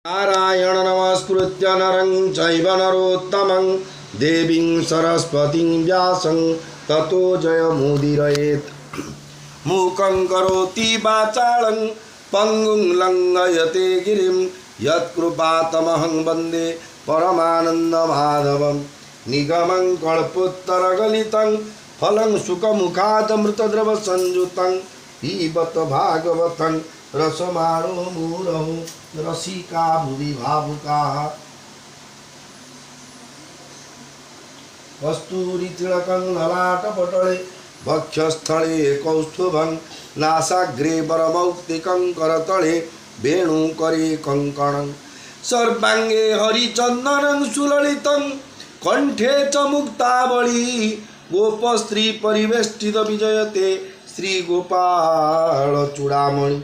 नारायण नमस्कृत्य नरं चैव नरोत्तमं देवीं सरस्वतीं व्यासं ततो जयमुदीरयेत्। मूकं करोति वाचालं पङ्गुं लङ्घयते गिरिं यत्कृपातमहं वन्दे परमानन्दमाधवं। निगमं कल्पोत्तरगलितं फलं सुखमुखादमृतद्रवसंयुतं पिबत भागवतं रसमाणो मुहुरहो रसिका भुवि भावुकाः। कस्तूरी तिलकं ललाटपटले वक्षस्थले कौस्तुभं नासाग्रे वरमौक्तिकं करतले वेणुकरे कङ्कणं सर्वाङ्गे हरिचन्दनं सुललितं कण्ठे च मुक्तावली गोपस्त्री परिवेष्टित विजयते श्रीगोपालचूडामणि।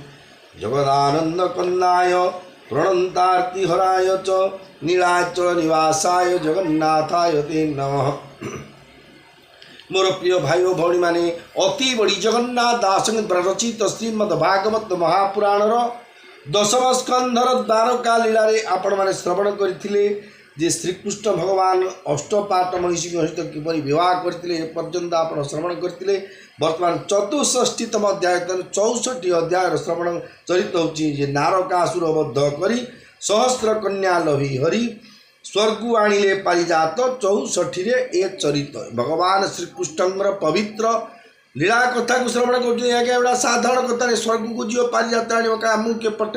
जगदानन्दकन्दाय प्रणन्तार्तिहराय च नीलाचलनिवासाय जगन्नाथाय ते नमः। मोर प्रिय भाई और भौणी माने अति बड़ी जगन्नाथ दासंग रचित श्रीमद्भागवत महापुराणर दशम स्कंधर द्वारका लीला आपण मैंने श्रवण करते जे श्रीकृष्ण भगवान अष्टपाट महिषी सहित किपरि विवाह करते पर्यंत आप श्रवण करते। वर्तमान 64तम अध्याय 64 अध्याय श्रवण चरित होची नारकासुर बद्ध करी सहस्र कन्या लभी हरि स्वर्गु आणिले पारिजात 64 रे ए चरित भगवान श्रीकृष्ण पवित्र लीला कथा को श्रवण कर साधारण कथा स्वर्ग को जीव पारिजात आने मुझे पट्ट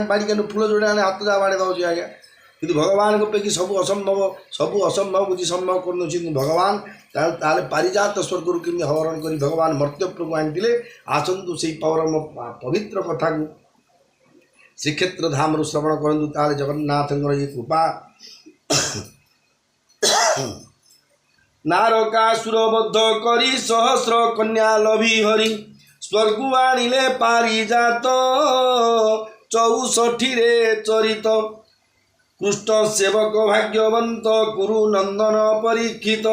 बाड़ी के फूल जोड़े आने हाथ जा बाड़े दौर आज्ञा कि भगवान को पैकी सब असंभव बुझी संभव कर भगवान ताले पारिजात स्वर्ग केमी हरण कर भगवान मर्त्यपुर को आनी आसतु से परम पवित्र कथा को श्रीक्षेत्र धाम श्रवण करूँ ताले जगन्नाथ ये कृपा। नारकासुरबद्ध करी सहस्र कन्या लभी हरि स्वर्गु आनिले पारिजात 64 रे चरित। कृष्ण सेवक भाग्यवंत कुरु नंदन परीक्षित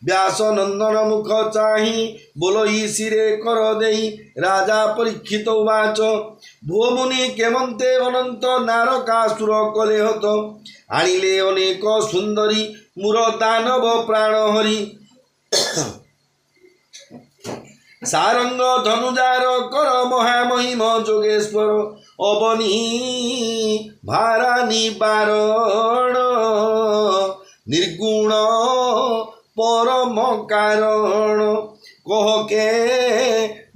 व्यास नंदन मुख चाहि बोलई सिरे कर देई राजा परीक्षित उवाच भूमुनि केमंते अनंत नारकासुर कले हत आनिले अनेक सुंदरी मुर दानव प्राण हरि सारंग धनुजार कर महामहिम जोगेश्वर अवनी भारा निवारण निर्गुण परम कारण कह के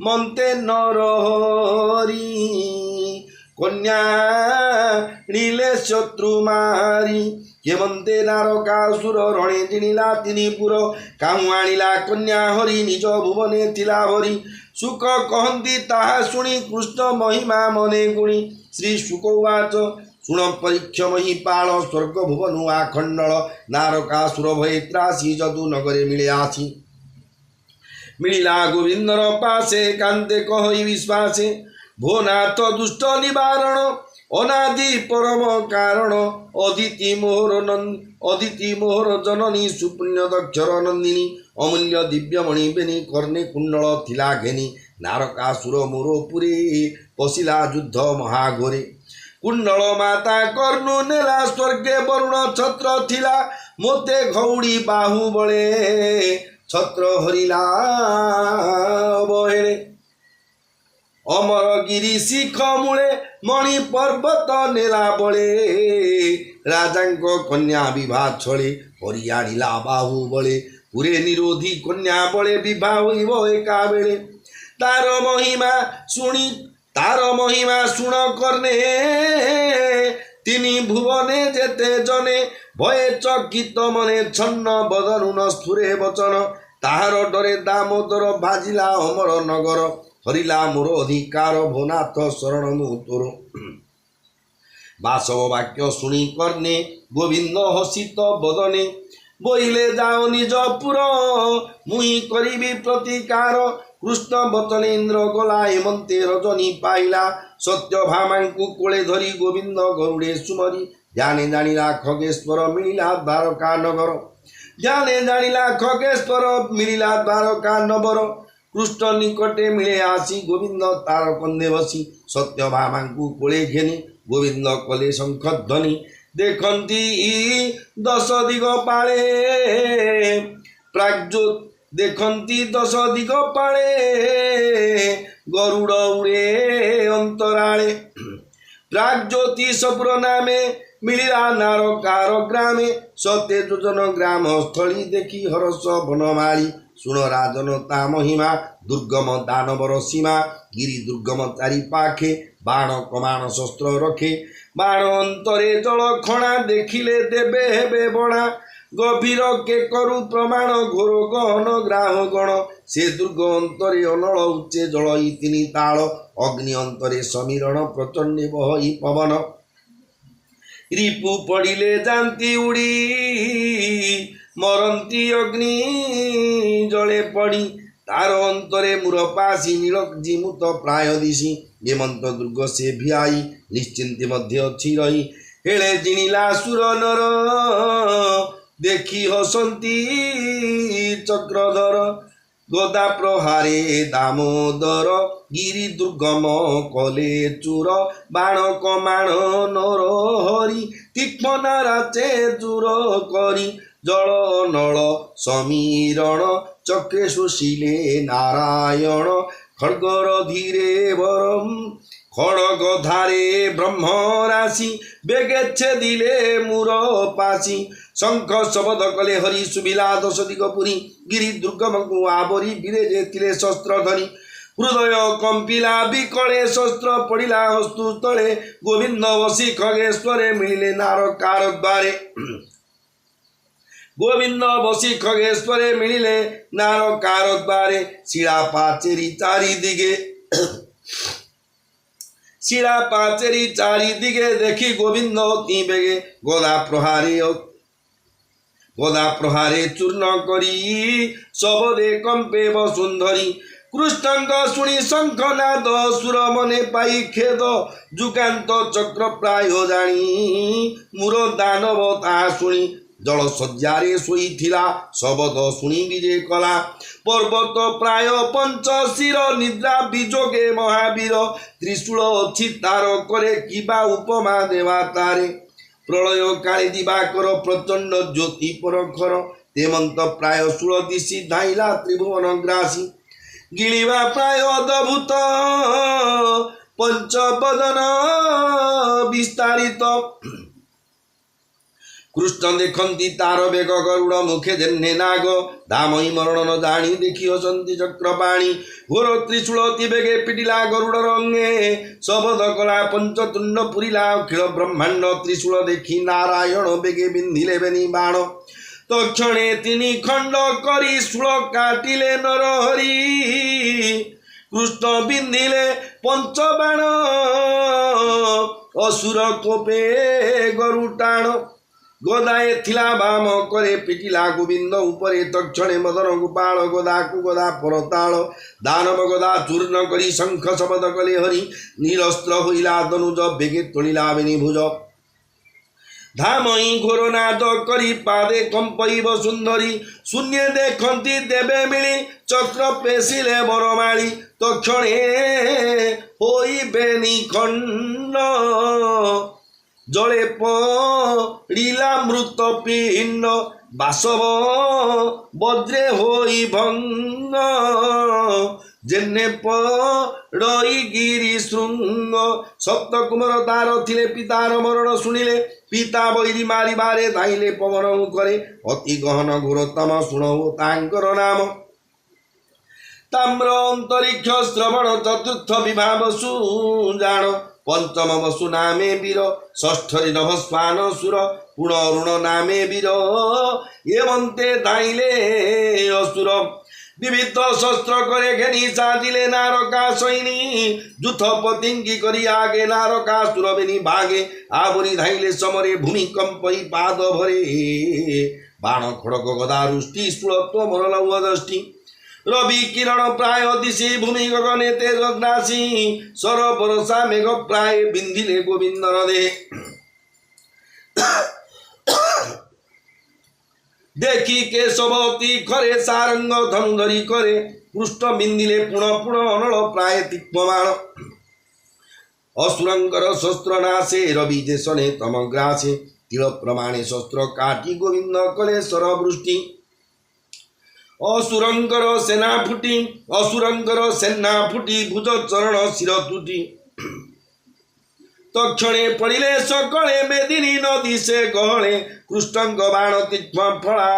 मंते नरहरी कन्या नीले शत्रु मारी केमंते नारकासुर रणे जिणिला तिनिपुर काहु आनिला कन्या हरि निज भुवने थिला हरि सुख कहती ताहा शुणी कृष्ण महिमा मने गुणी श्री शुकवाच शुण परीक्ष महिपाल स्वर्ग भुवनु आखंडल नारकासुर भये त्रासी जदु नगरे मिले आसी मिलिला गोविंदर पासे कांते कहि विश्वासे भोनाथ दुष्ट निवारण अनादि परम कारण अदिति मोहर जननी सुपुण्य दक्षर नंदिनी अमूल्य दिव्यमणि बेनी कर्णे कुंडल थिला घेनी नारकासुर मोर पुरे पशिला युद्ध महाघोरे कुंडल माता कर्णु नेला स्वर्गे वरुण छत्र थिला मोते घौड़ी बाहु बळे छत्र हरिला बहेले अमरगिरी शिख मूले मणि पर्वत नेला बळे राजांको कन्या विवाह छळे हरियाणीला बाहु बळे पुरे निरोधी कन्या बळे विवाह होइब एका बेले तार महिमा शुण करने तिनी भुवने जेते जने भये चकित मने छन्न बदनु न स्फुरे वचन ताहार डरे दामोदर भाजिला अमर नगर हरिला मोर अधिकार भोनाथ शरण मु तोर बासव वाक्य शुणी कर्णे गोविंद हसित बदने बोइले जाओ निज पुर मुई करी प्रतिकार कृष्ण वचन इंद्र गला हेमंते रजनी पाइला सत्य भामांकु कोले धरी गोविंद गरुड़े सुमरी जाने जानिला खगेश्वर मिलिला द्वारका नगर जाने जानिला खगेश्वर मिलिला द्वारका नगर कृष्ण निकटे मिले आसी गोविंद तार कंदे बसी सत्य भामांकु कोले घेनी ଗୋବିନ୍ଦ କଲେ ଶଙ୍ଖ ଧ୍ୱନି ଦେଖନ୍ତି ଦଶ ଦିଗ ପାଳେ ପ୍ରାଗ୍ଜୋତ ଦେଖନ୍ତି ଦଶ ଦିଗ ପାଳେ ଗରୁଡ଼ ଉଡ଼େ ଅନ୍ତରାଳେ ପ୍ରାଗ୍ଜ୍ୟୋତିଷପୁର ନାମେ ମିଳିଲା ନାରକାର ଗ୍ରାମେ ସତେ ଯୋଜନ ଗ୍ରାମ ସ୍ଥଳୀ ଦେଖି ହରସ ବନମାଳି ଶୁଣ ରାଜନ ତା ମହିମା ଦୁର୍ଗମ ଦାନବର ସୀମା ଗିରି ଦୁର୍ଗମ ଚାରି ପାଖେ ବାଣ କମାଣ ଶସ୍ତ୍ର ରଖେ ବାଣ ଅନ୍ତରେ ଜଳ ଖଣା ଦେଖିଲେ ଦେବେ ହେବେ ବଣା ଗଭୀର କେ କରୁ ପ୍ରମାଣ ଘୋର ଗହନ ଗ୍ରାହ ଗଣ ସେ ଦୁର୍ଗ ଅନ୍ତରେ ଅନଳ ଉଚ୍ଚେ ଜଳଇ ତିନି ତାଳ ଅଗ୍ନି ଅନ୍ତରେ ସମୀରଣ ପ୍ରଚଣ୍ଡେ ବହଇ ପବନ ରିପୁ ପଡ଼ିଲେ ଯାନ୍ତି ଉଡ଼ି ମରନ୍ତି ଅଗ୍ନି ଜଳେ ପଡ଼ି ତାର ଅନ୍ତରେ ମୂର ପାସି ନୀଳ ଜିମୁତ ପ୍ରାୟ ଦିଶି ହେମନ୍ତ ଦୁର୍ଗ ସେ ଭିଆଇ ନିଶ୍ଚିନ୍ତି ମଧ୍ୟ ଅଛି ରହି ହେଳେ ଜିଣିଲା ସୁର ନର ଦେଖି ହସନ୍ତି ଚକ୍ରଧର ଗଦା ପ୍ରହାରେ ଦାମୋଦର ଗିରି ଦୁର୍ଗମ କଲେ ଚୁର ବାଣ କମାଣ ନର ହରି ତୀକ୍ଷ୍ଣ ନାରାଚେ ଚୁର କରି ଜଳ ନଳ ସମୀରଣ ଚକ୍ରେ ଶୋଷିଲେ ନାରାୟଣ ଖଡ଼ଗର ଧୀରେ ବରମ খড়গ ধারে ব্রহ্ম রাশি বেগেছে দিলে মুর পাশি শঙ্খ শবদ কলে হরি শুভিলা দশ দিগ পুরী গিরি দুর্গমকু আবরি বিরেজে তিলে শস্ত্র ধরি হৃদয় কম্পিলা বিকলে শস্ত্র পড়িলা হস্তু তলে গোবিন্দ বসি খগেশ্বরে মিলিলে নারকার দ্বারে গোবিন্দ বসি খগেশ্বরে মিলিলে নারকার দ্বারে শিলা পাচেরি চারিদিকে শিলা পাচেরি চারিদিকে দেখি গোবিন্দ অতি বেগে গদা প্রহারে চূর্ণ করি শবদে কম্পে বসুন্ধরি কৃষ্ণঙ্গ শুনি শঙ্খনাদ সুর মনে পাই খেদ যুগান্ত চক্র প্রায় জানি মূর দানব তাহা শুনি জল শয্যারে শোইথিলা শবদ শুনি বিজে কলা পর্বত প্রায় পঞ্চশির নিদ্রা বিযোগে মহাবীর ত্রিশূল অছি তার করে কিবা উপমা দেবা তারে প্রলয় কালী দিবাকর প্রচণ্ড জ্যোতি পরখর তেমন্ত প্রায় ষোল দিশি ধাইলা ত্রিভুবন গ্রাসী গিলিবা প্রায় অদ্ভুত পঞ্চবদন বিস্তারিত কৃষ্ণ দেখন্তি তার বেগ গরুড় মুখে জেনে নাগ ধামই মরণ ন জানি দেখি হসন্তি চক্রপাণী ঘোর ত্রিশূলতি বেগে পিটিলা গরুড় রঙ্গে শবদ কলা পঞ্চতুণ্ড পুরিলা অখিল ব্রহ্মাণ্ড ত্রিশূল দেখি নারায়ণ বেগে বিন্ধিলে বেনি বাণ তক্ষণে তিনি খণ্ড করি শূল কাটিলে নরহরি কৃষ্ণ বিন্ধিলে পঞ্চবাণ অসুর কোপে গরু টাণ গদায়ে থিলা বাম করে পিটিলা গোবিন্দ উপরে তক্ষণে মদন গোপাল গদাকু গদা পরতাল দানব গদা চূর্ণ করি শঙ্খ শবদ কলে হরি নীলস্ত্র হইলা দনুজ বেগে তলিলা বেনি ভুজ ধামই ঘোরনাদ করি পাদে কম্পইব সুন্দরী শূন্যে দেখন্তি দেবে মিলি চক্র পেশিলে বরমাଳି তক্ষণে হইবে নিখণ্ড জলে পড়িলা মৃত পিণ্ড বাসব বজ্রে হই ভঙ্গ যেনে পড়ই গিরি শৃঙ্গ সপ্ত কুমার তার থিলে পিতার মরণ শুনিলে পিতা বৈরি মারিবারে ধাইলে পবন করে অতি গহন ঘোরতম শুণও তাঙ্কর নাম তাম্র অন্তরিক্ষ শ্রবণ চতুর্থ বিভাব সুজাণ পঞ্চম বসু নামে বীর ষষ্ঠরি নভস্বান সুর পুনরুণ নামে বীর এমন্তে ধাইলে অসুর বিবিধ শস্ত্র করে ঘেনি সাজিলে নারকা সৈনী যুথ পতিঙ্গি করি আগে নারকা সুরবেনি ভাগে আবরি ধাইলে সমরে ভূমিকম্পই পাদ ভরে বাণ খড়গ গদা রুষ্টি স্ফুরত্ব মরল দষ্টি রবি কিরণ প্রায় দিশি ভূমি গগনে তেজ গ্রাসী সর বরসা মেঘ প্রায় বিন্ধিলে গোবিন্দ নদে দেখি কেশবতী করে সারঙ্গ ধনুধরি করে কৃষ্ণ বিন্দিলে পুণ পুণ অনল প্রায় তীক্ষ্ণবাণ असुरंकर शस्त्र नाशे रवि देशने तम ग्रासे तिल प्रमाणे शस्त्र काटी गोविंद कले सरवृष्टि असुरंकर सेना फुटी भुज चरण शिर तुटी तक्षणे पड़िले सकले मेदिनी नदी से गहले कृष्णंग बाण तीक्ष्ण फला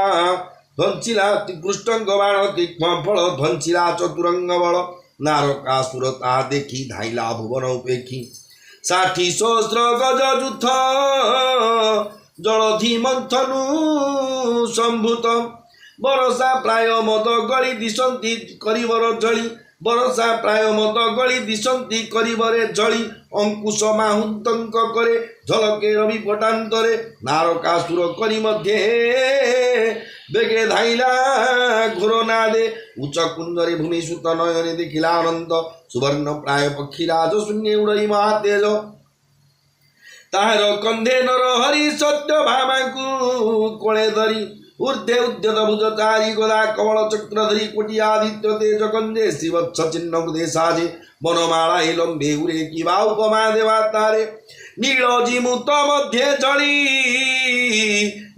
ध्वंसिला कृष्णंग बाण तीक्ष्ण फल ध्वंसिला चतुरंग बल नारकासुर ता देखी धाइला भुवन उपेक्षी 60 सहस्र गज युद्ध जलधि मंथनु संभूत बरसा प्राय मद गली दिशंती करिवर जली बरसा प्राय मद गली दिशंती करिवरे जली अंकुश माहुतंक करे झलके रवि पटांतरे नारकासुर करी मध्ये बेगे धाइला घोर नादे उच्च कुंजरे भूमि सुत नयने देखिला अनंत सुवर्ण प्राय पक्षीराज शून्य उड़ई महातेज ताहार कंधे नर हरि सत्य भामाकु कोळे धरी ऊर्ध्वे उद्यत भुज चारि गदा कमल चक्र धरी कोटि आदित्य तेज कंजे शिवत्स चिन्ह हृदय साजे बनमाला लंबे उरे कि बा उपमा देवा तारे नीलजी मुत मध्ये जली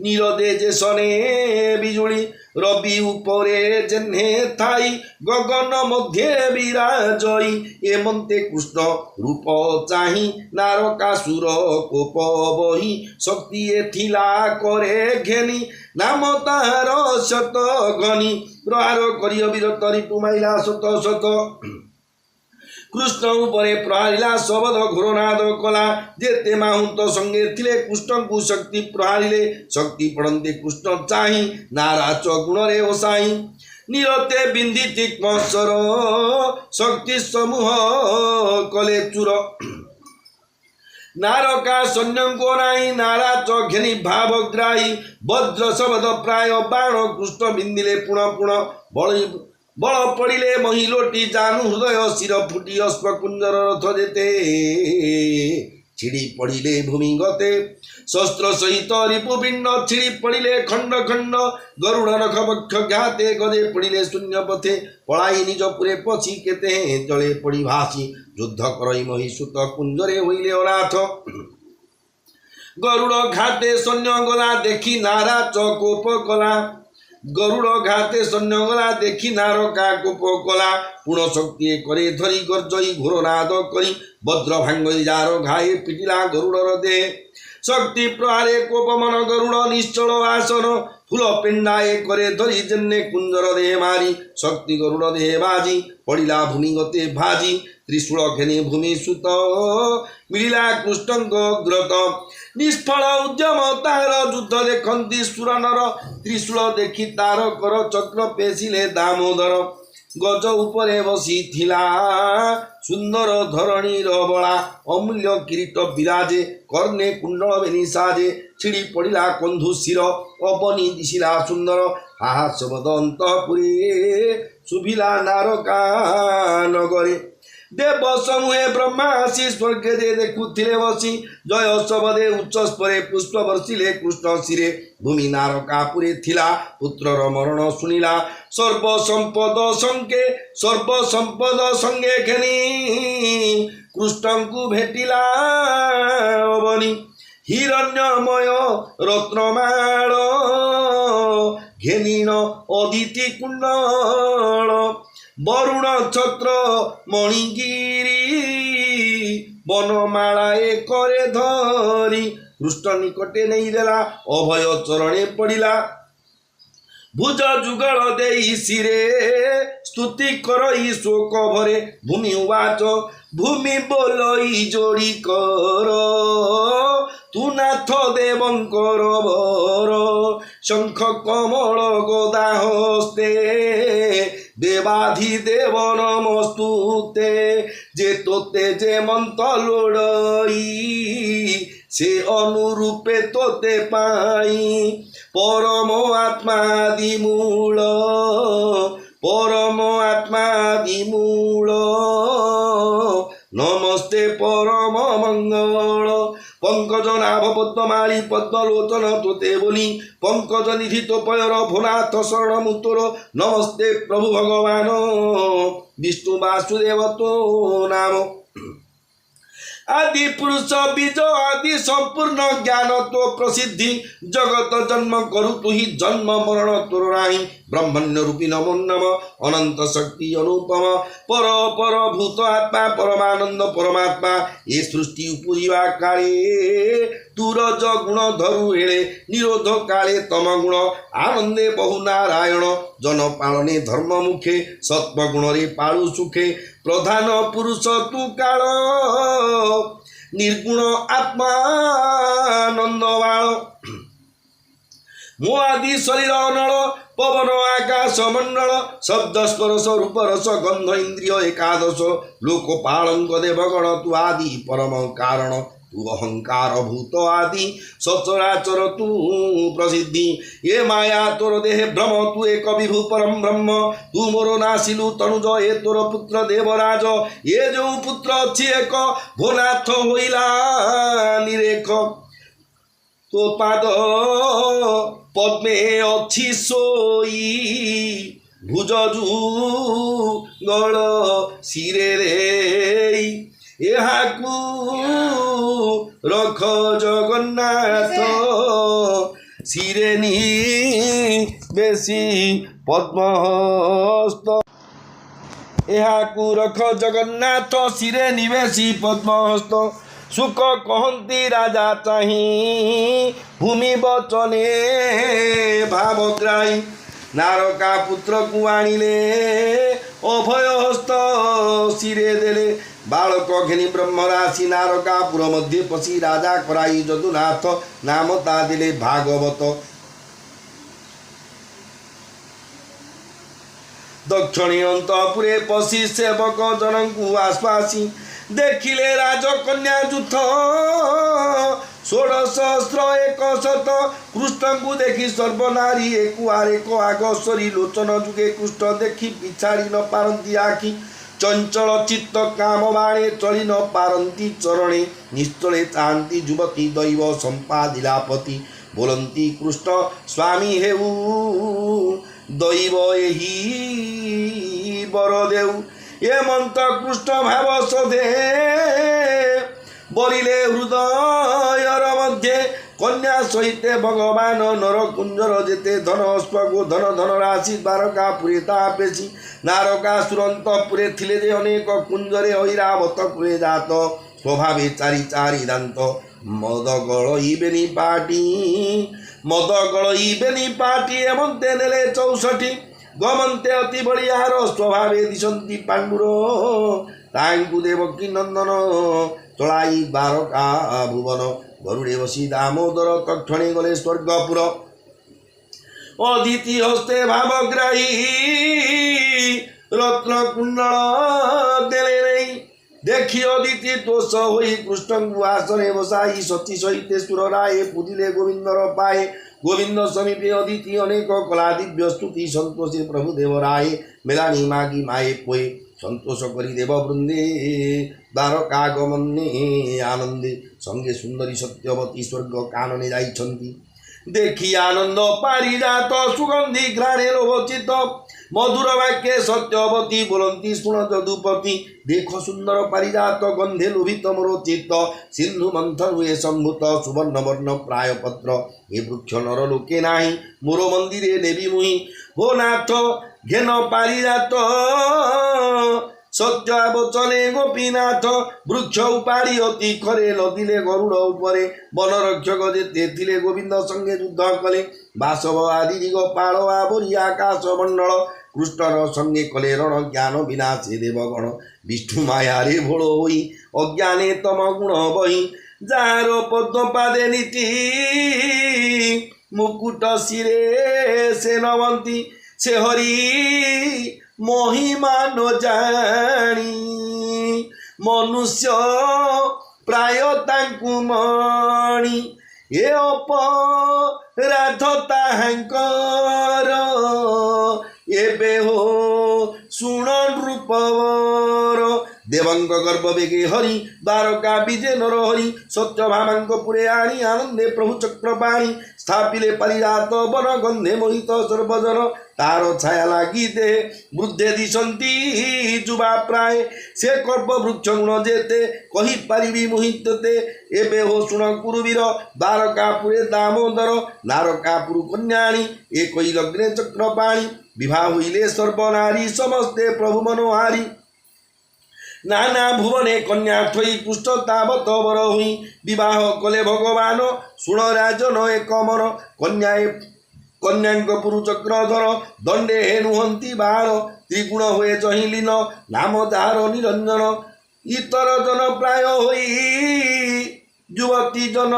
नील तेजे सने बिजुली रवि उपरे जेन्हे थाई गगन मध्ये विराजई एमंते कृष्ण रूप चाही नारकासुर कोप बही शक्ति एथिला करे घेनी नाम ताहार शत गनी प्रहार करी अविरत रिपुमाइला शत शत कृष्ण उपरे प्रहारिला शबद घोरनाद कला जेते माहुंत संगे थिले कृष्ण को शक्ति प्रहारिले शक्ति पड़ंते कृष्ण चाही नाराच गुण रे ओसाई नीरते बिंदी तीक्ष्ण शक्ति समूह कले चूर नारका सैन्यको नाई नाराच घेनी भावग्राही वज्र शबद प्राय बाण कृष्ण बिंदिले पुण पुण बल पड़िले महिलोटी जानु हृदय शिर फुटी अश्वकुंजर रथ जेते छिड़ी पड़िले भूमि गते शस्त्र सहित रिपुपिंड छिड़ी पड़िले खंड खंड गरुड़ नख बक्ष घाते गदे पड़िले शून्य पथे पलाई निज पुरे पछी केते जले पड़ी भासी युद्ध करई महिषुत कुंजरे होइले अनाथ गरुड़ घाते सैन्य गला देखी नारा चकोप कला गरुड़ घाते सैन्य गला देखी नारका कोप कला पूर्ण शक्ति करे धरी गर्जई घोर नाद करी वज्र भांगई जार घाए पिटिला गरुड़र दे शक्ति प्रहारे कोप मन गरुड़ निश्चल आसन फूल पिंडाए करे धरी जेन्ने कुंजर दे मारी शक्ति गरुड़ दे बाजी पड़िला भूमि गते भाजी त्रिशूल घेने भूमि सुत मिलिला कृष्णंक ग्रत निष्फल उद्यम तार युद्ध देखती सुरनर त्रिशूल देखी तार कर चक्र पेशिले दामोदर गज उपरे बसी थिला सुंदर धरणीर बला अमूल्य किरीट विराजे कर्णे कुंडल बेनी साजे छिड़ी पड़िला कंधु शिर अपनी दिशिला सुंदर हाहा शब्द अंतपुरे शुभिला नारका नगरे देव समूहे ब्रह्मा आसी स्वर्गे दे देखुथिले बसी जय शबदे उच्च स्परे पुष्प वर्षिले कृष्ण शिरे भूमि नारकापुरे थिला पुत्रर मरण शुणिला सर्व संपद संगे घेनी कृष्णंकु भेटिला अवनी हिरण्यमय रत्नमाळ घेनिन अदिति कुंडल वरुण छत्र मणिगिरी बनमाळाए करे धरी कृष्ण निकटे नहीं देला अभय चरणे पड़िला भुज जुगल देई शिरे स्तुति करई शोक भरे भूमि उवाच भूमि बोलई जोड़ी कर तू नाथ देवंकर वर शंख कमल गदा हस्ते देवाधिदेव नमस्तुते जे तोते जे मंत लोड़ई से अनुरूपे तोते पाई परम आत्मादि मूल नमस्ते परम मंगल पंकज नाभ पद्ममाली पद्मलोचन तोते बोली पंकज निधि तोपयर भोनाथ शरण मुतोर नमस्ते प्रभु भगवान विष्णु वासुदेव तो नाम आदि पुरुष बीज आदि संपूर्ण ज्ञान तो प्रसिद्धि जगत जन्म करु तु ही जन्म मरण तोर नाही ब्रह्मण्य रूपी नमो नम अनंत शक्ति अनुपम पर पर भूत आत्मा परमानंद परमात्मा ये सृष्टि उपजीवा काले तुरज गुण धरु हेले निरोध काले तम गुण आनंदे बहु नारायण जन पालने धर्म मुखे सत्व गुण रे पाळु सुखे प्रधान पुरुष तु काल निर्गुण आत्मानंद बाळ मो आदि शरीर नल पवन आकाश मंडल शब्द स्पर्श रूप रस गंध इंद्रिय एकादश लोकपालंक देवगण तु आदि परम कारण तू अहंकार भूत आदि सचराचर तू प्रसिद्धि ये माया तोर देह भ्रम तू एक विभु परम ब्रह्म तू मोर नासिलु तनुज ये तोर पुत्र देवराज ये जो पुत्र अच्छी एक भोनाथ होइला निरेख तो पाद पद्मे अच्छी सोई भुजजु गल सिरे रे एहाकू रख जगन्नाथ सिरेनी बेसी पद्महस्त एहाकू रख जगन्नाथ सिरे निवेशी पद्महस्त सुख कहती राजा चाही भूमि बचने भावग्राही नारका पुत्र को आनिले अभय हस्त सिरे देले बालक घेनी ब्रह्मराशि नारकापुर मध्य पशी राजा कराई जदुनाथ नाम ता दिले भागवत दक्षिणी अंतपुरे पशी सेवक जनकु आश्वासी देखिले राजकन्या जुथ 16,000 100 कृष्ण को देखी सर्वनारी एक आगस्वरी लोचन जुगे कृष्ण देखी पिछाड़ी न पारती आखि चंचल चित्त काम बाणे चली न पारती चरणे निश्चले चाहती युवती दैव संपादिलापति बोलती कृष्ण स्वामी हेऊ दैव एही बरदेऊ ये मंत कृष्ण भाव सधे बरिले हृदयर मध्य कन्या सहित भगवान नर कुंजर जेते धन अश्वगो धन धन राशि द्वारकापुरे तापेशी नारकासुरंतपुरे थिले जे अनेक कुंजरे ऐरावतपुरे जात स्वभावे चारि चारि दांत मद गलईबेनी पाटी एमंते नेले 64 गमंते अति बलियार स्वभावे दिशंती पांडुर तांकु देवकी नंदन चलाई द्वारका भुवन गरुड़े बसी दामोदर तक्षणे गले स्वर्गपुर अदिति हस्ते भावग्राही रत्न कुंडल देले नहीं देखी अदिति तोष होई कृष्ण को आसने बसाई सती सहित सुर राय पूजिले गोविंदर पाए गोविंद समीपे अदिति अनेक कला दिव्य स्तुति संतोषी प्रभु देवराय मेलानी मागी माए पोए संतोष करी देव वृंदे द्वारकागमने आनंदे संगे सुंदरी सत्यवती स्वर्ग कानने जाइछंती देखी आनंद पारिजात सुगंधी घ्राणे लोभचित मधुर वाक्ये सत्यवती बोलती सुन जदुपति देख सुंदर पारिजात गंधे लोभित मोर चित्त सिंधु मंथन हुए संभूत सुवर्ण वर्ण प्राय पत्र ए वृक्ष नर लोके नाही मोर मंदिरे नेबी मुहि हो नाथ घेन पारिजात सत्य वचने गोपीनाथ वृक्ष उपाड़ी अति खरे लदिले गरुड़ उपरे वन रक्षक जेते थिले गोविंद संगे युद्ध कले बासव आदि दिगपाल आवरी आकाश मंडल कृष्णर संगे कले रण ज्ञान विनाशे देवगण विष्णु मायारे भोल होई अज्ञाने तम गुण बही जार पद्मपादे नीति मुकुट शिरे से नवंती से हरि महिमा न जानी मनुष्य प्राय तांकु मणि ए अपराध ताहांकर एबे हो सुण रूपवर देवंग गर्भ बेगे हरि द्वारका विजय नर हरि सत्य भामांग पुरे आणी आनंदे प्रभु चक्रपाणी स्थापिले परिजात वन गंधे मोहित सर्वजन तार छाया लागी दे वृद्धे दिशंती जुबा प्राय से कर्प वृक्ष गुण जेते कही पारिबी मोहितते एबे हो शुण कुरुवीर द्वारकापुरे दामोदर नारकापुर कन्याणी एक लग्ने चक्रपाणी विवाह हुईले सर्वनारी समस्ते प्रभु मनोहारी नाना भुवने कन्या थई पुष्ट तावत वर हुई विवाह कले भगवान शुण राजन एक मन कन्याए कन्यांक पुरु चक्रधर दंडे हेनुहंती बाण त्रिगुण हुए चहिलीन नाम तार निरंजन इतर जन प्राय होई युवती जन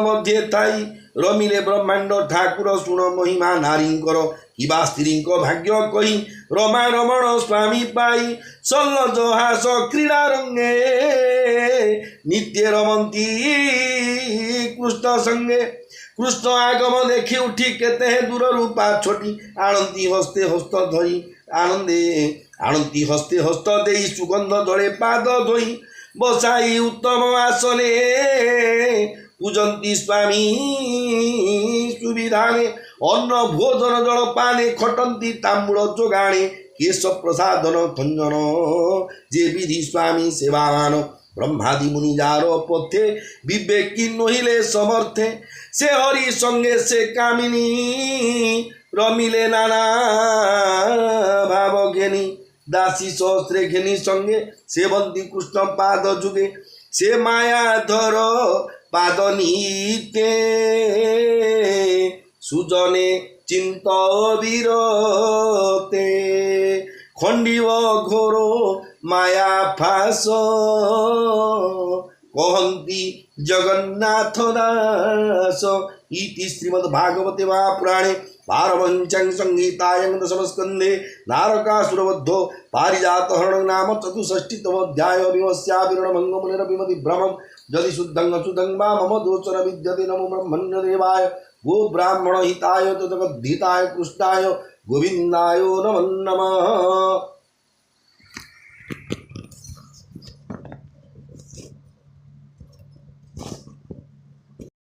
मध्ये थाई रमिले ब्रह्मांड ठाकुर शुण महिमा नारींकर किबा स्त्रींक भाग्य कही रमा रमण स्वामी पाई सल्लज हास क्रीड़ा रंगे नित्य रमंती कृष्ण संगे कृष्ण आगम देखी उठी केते दूर रूपा छोटी आनंदी हस्ते हस्त धरी आनंदे आनंदी हस्ते हस्त देई सुगंध जड़े पाद धोई बसाई उत्तम आसने पूजंती स्वामी सुविधाने अन्न भोजन जल पाने खटंती तांबूल जोगाणे केश प्रसादन खंजन जे विधि स्वामी सेवामान ब्रह्मादि मुनि जारो पथे विवेकी नहिले समर्थे से हरि संगे से कामिनी रमिले नाना भाव घेनी दासी सहस्रे घेनी संगे सेवंती कृष्ण पाद जुगे से माया धर पाद नीते सुजने चिंत विरते खंडिव घोरो माया फास कहंती जगन्नाथ दास इति श्रीमद्भागवते महापुराणे पारमहंस्यां संहितायां दशमस्कन्धे नारकासुरवद्धो पारिजातहरणं नाम चतुष्षष्टितमोऽध्यायो विमस्याविरणमङ्गमुनिरभिमतिभ्रमं यदि शुद्धं अशुद्धं वा मम दोषर विद्यते नमो ब्रह्मण्यदेवाय गो ब्राह्मण हिताय जगद्धिताय कृष्णाय गोविन्दाय नमो नमः।